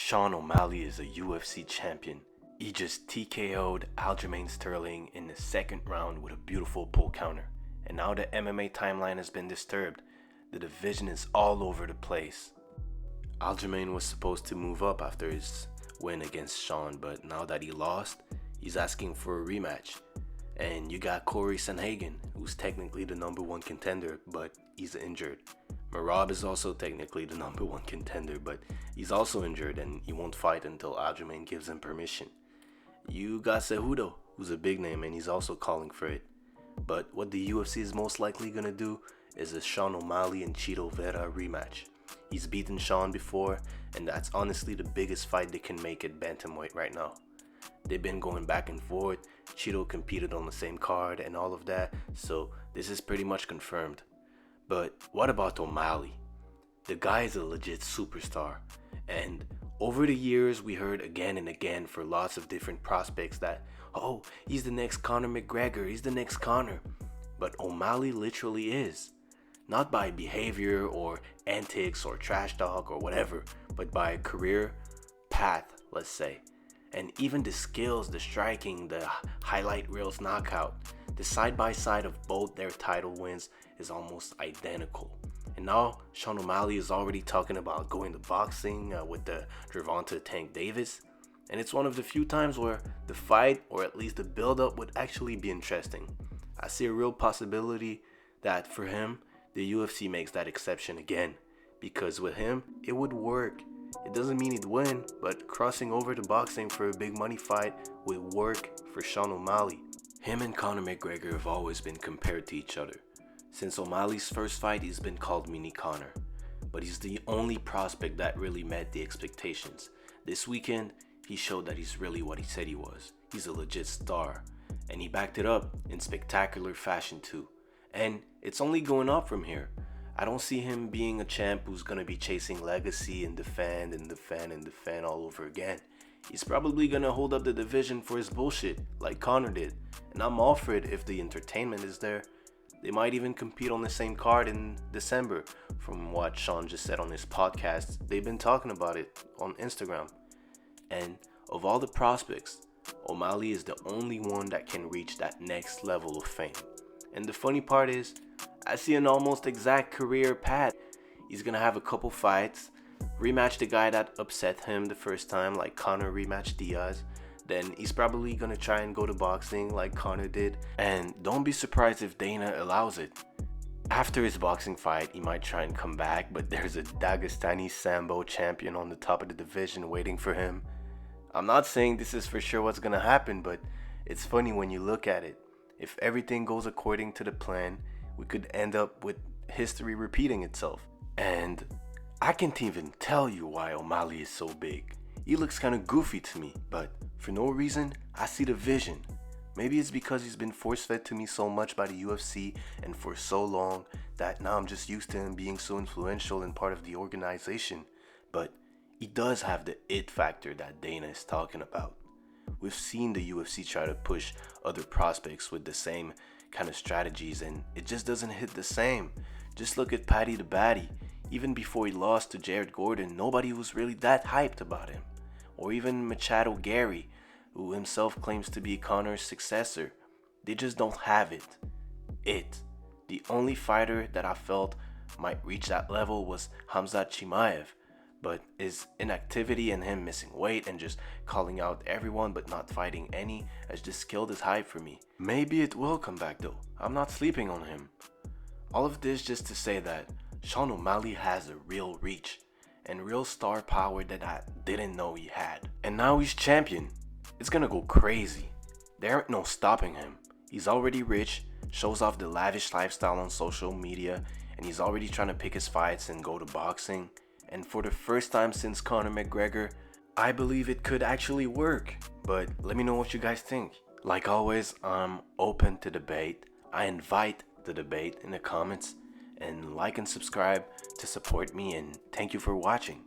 Sean O'Malley is a UFC champion. He just TKO'd Aljamain Sterling in the second round with a beautiful pull counter. And now the MMA timeline has been disturbed. The division is all over the place. Aljamain was supposed to move up after his win against Sean, but now that he lost, he's asking for a rematch. And you got Corey Sanhagen, who's technically the number one contender, but he's injured. Merab is also technically the number one contender, but he's also injured and he won't fight until Aljamain gives him permission. You got Cejudo, who's a big name, and he's also calling for it. But what the UFC is most likely gonna do is a Sean O'Malley and Chito Vera rematch. He's beaten Sean before, and that's honestly the biggest fight they can make at bantamweight right now. They've been going back and forth. Chito competed on the same card and all of that, so this is pretty much confirmed. But what about O'Malley? The guy is a legit superstar, and over the years we heard again and again for lots of different prospects that, oh, he's the next Conor McGregor, he's the next Conor. But O'Malley literally is. Not by behavior or antics or trash talk or whatever, but by a career path, let's say. And even the skills, the striking, the highlight reels knockout, the side-by-side of both their title wins is almost identical. And now Sean O'Malley is already talking about going to boxing with the Gervonta Tank Davis. And it's one of the few times where the fight, or at least the build-up, would actually be interesting. I see a real possibility that for him, the UFC makes that exception again. Because with him, it would work. It doesn't mean he'd win, but crossing over to boxing for a big money fight would work for Sean O'Malley. Him and Conor McGregor have always been compared to each other. Since O'Malley's first fight, he's been called Mini Conor. But he's the only prospect that really met the expectations. This weekend, he showed that he's really what he said he was. He's a legit star. And he backed it up in spectacular fashion too. And it's only going up from here. I don't see him being a champ who's gonna be chasing legacy and defend all over again. He's probably gonna hold up the division for his bullshit, like Conor did. And I'm all for it if the entertainment is there. They might even compete on the same card in December. From what Sean just said on his podcast, they've been talking about it on Instagram. And of all the prospects, O'Malley is the only one that can reach that next level of fame. And the funny part is, I see an almost exact career path. He's gonna have a couple fights, rematch the guy that upset him the first time, like Conor rematched Diaz. Then he's probably gonna try and go to boxing like Conor did. And don't be surprised if Dana allows it. After his boxing fight, he might try and come back, but there's a Dagestani Sambo champion on the top of the division waiting for him. I'm not saying this is for sure what's gonna happen, but it's funny when you look at it. If everything goes according to the plan, we could end up with history repeating itself. And I can't even tell you why O'Malley is so big. He looks kind of goofy to me, but for no reason, I see the vision. Maybe it's because he's been force-fed to me so much by the UFC and for so long that now I'm just used to him being so influential and part of the organization. But he does have the it factor that Dana is talking about. We've seen the UFC try to push other prospects with the same kind of strategies, and it just doesn't hit the same. Just look at Paddy the Baddy. Even before he lost to Jared Gordon, nobody was really that hyped about him. Or even Machado Gary, who himself claims to be Conor's successor. They just don't have it. The only fighter that I felt might reach that level was Khamzat Chimaev. But his inactivity and him missing weight and just calling out everyone but not fighting any has just killed his hype for me. Maybe it will come back though. I'm not sleeping on him. All of this just to say that Sean O'Malley has a real reach and real star power that I didn't know he had. And now he's champion. It's gonna go crazy. There ain't no stopping him. He's already rich, shows off the lavish lifestyle on social media, and he's already trying to pick his fights and go to boxing. And for the first time since Conor McGregor, I believe it could actually work. But let me know what you guys think. Like always, I'm open to debate. I invite the debate in the comments. And like and subscribe to support me. And thank you for watching.